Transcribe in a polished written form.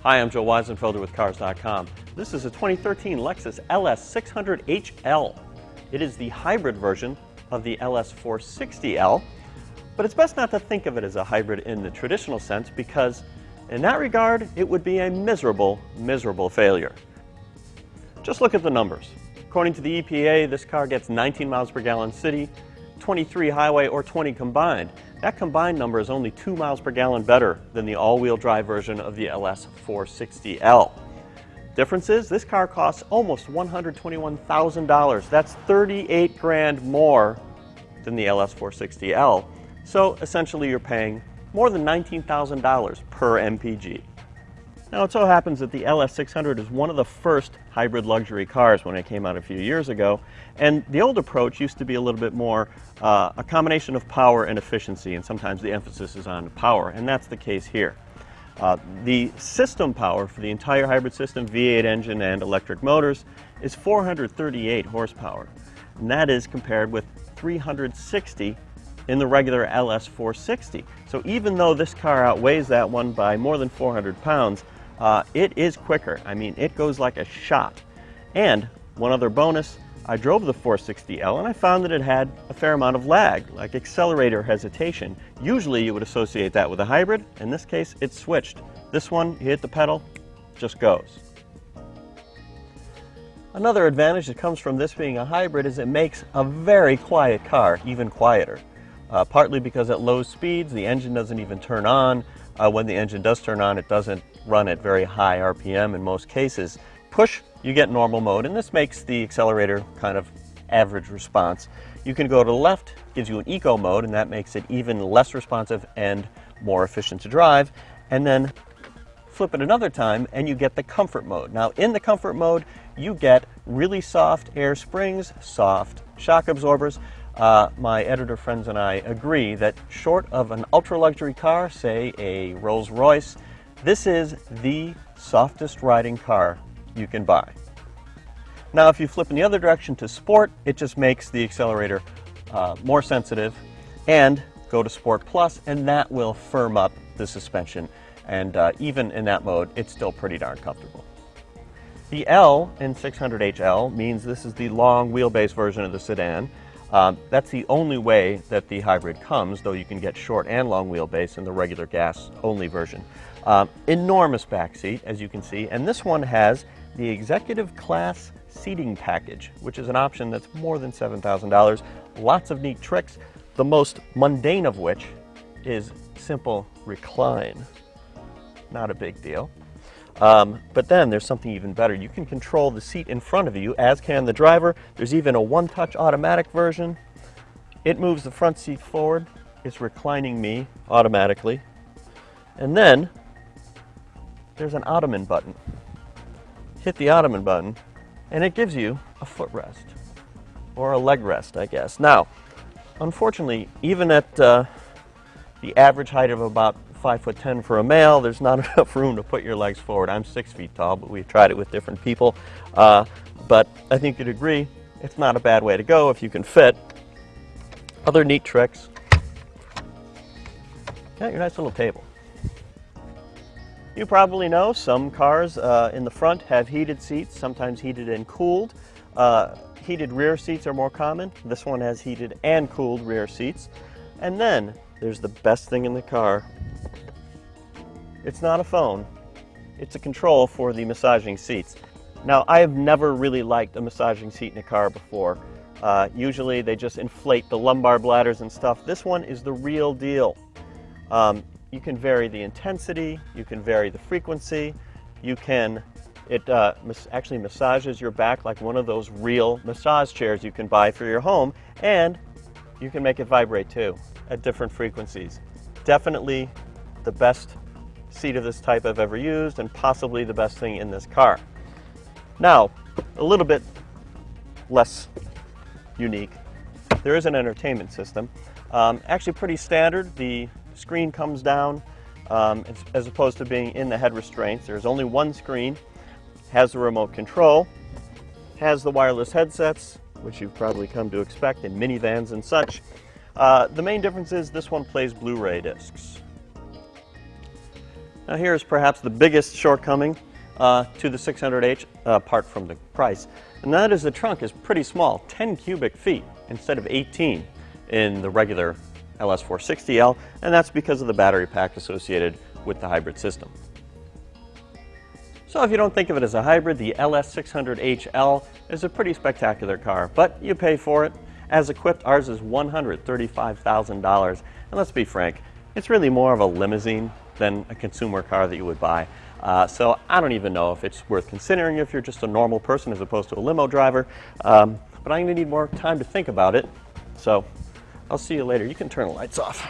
Hi, I'm Joe Weisenfelder with Cars.com. This is a 2013 Lexus LS600HL. It is the hybrid version of the LS460L, but it's best not to think of it as a hybrid in the traditional sense because in that regard, it would be a miserable, miserable failure. Just look at the numbers. According to the EPA, this car gets 19 miles per gallon city, 23 highway, or 20 combined. That combined number is only 2 miles per gallon better than the all-wheel drive version of the LS460L. Difference is, this car costs almost $121,000. That's 38 grand more than the LS460L. So essentially you're paying more than $19,000 per MPG. Now it so happens that the LS600 is one of the first hybrid luxury cars when it came out a few years ago, and the old approach used to be a little bit more a combination of power and efficiency, and sometimes the emphasis is on power, and that's the case here. The system power for the entire hybrid system, V8 engine and electric motors, is 438 horsepower, and that is compared with 360 in the regular LS460. So even though this car outweighs that one by more than 400 pounds, it is quicker. I mean, it goes like a shot. And one other bonus, I drove the 460L and I found that it had a fair amount of lag, like accelerator hesitation. Usually you would associate that with a hybrid. In this case, it switched. This one, you hit the pedal, just goes. Another advantage that comes from this being a hybrid is it makes a very quiet car even quieter. Partly because at low speeds, the engine doesn't even turn on. When the engine does turn on, it doesn't run at very high RPM in most cases. Push, you get normal mode, and this makes the accelerator kind of average response. You can go to the left, gives you an eco mode, and that makes it even less responsive and more efficient to drive. And then flip it another time, and you get the comfort mode. Now, in the comfort mode, you get really soft air springs, soft shock absorbers. My editor friends and I agree that short of an ultra-luxury car, say a Rolls-Royce, this is the softest riding car you can buy. Now, if you flip in the other direction to Sport, it just makes the accelerator more sensitive, and go to Sport Plus, and that will firm up the suspension. And even in that mode, it's still pretty darn comfortable. The L in 600HL means this is the long wheelbase version of the sedan. That's the only way that the hybrid comes, though you can get short and long wheelbase in the regular gas-only version. Enormous back seat, as you can see, and this one has the executive class seating package, which is an option that's more than $7,000. Lots of neat tricks, the most mundane of which is simple recline. Not a big deal. But then there's something even better. You can control the seat in front of you, as can the driver. There's even a one-touch automatic version. It moves the front seat forward. It's reclining me automatically. And then there's an ottoman button. Hit the ottoman button, and it gives you a footrest, or a leg rest, I guess. Now, unfortunately, even at the average height of about 5'10" for a male, there's not enough room to put your legs forward. I'm 6 feet tall, but we've tried it with different people. But I think you'd agree, it's not a bad way to go if you can fit. Other neat tricks. Got your nice little table. You probably know some cars in the front have heated seats, sometimes heated and cooled. Heated rear seats are more common. This one has heated and cooled rear seats. And then there's the best thing in the car. It's not a phone, it's a control for the massaging seats. Now, I have never really liked a massaging seat in a car before. Usually they just inflate the lumbar bladders and stuff. This one is the real deal. You can vary the intensity, you can vary the frequency, it actually massages your back like one of those real massage chairs you can buy for your home, and you can make it vibrate too at different frequencies. Definitely the best seat of this type I've ever used, and possibly the best thing in this car. Now, a little bit less unique, there is an entertainment system. Actually pretty standard. The screen comes down as opposed to being in the head restraints. There's only one screen, has the remote control, has the wireless headsets, which you've probably come to expect in minivans and such. The main difference is this one plays Blu-ray discs. Now here's perhaps the biggest shortcoming to the 600H, apart from the price, and that is the trunk is pretty small, 10 cubic feet instead of 18 in the regular LS460L, and that's because of the battery pack associated with the hybrid system. So if you don't think of it as a hybrid, the LS600HL is a pretty spectacular car, but you pay for it. As equipped, ours is $135,000, and let's be frank, it's really more of a limousine than a consumer car that you would buy. So I don't even know if it's worth considering if you're just a normal person as opposed to a limo driver, but I'm going to need more time to think about it. So I'll see you later. You can turn the lights off.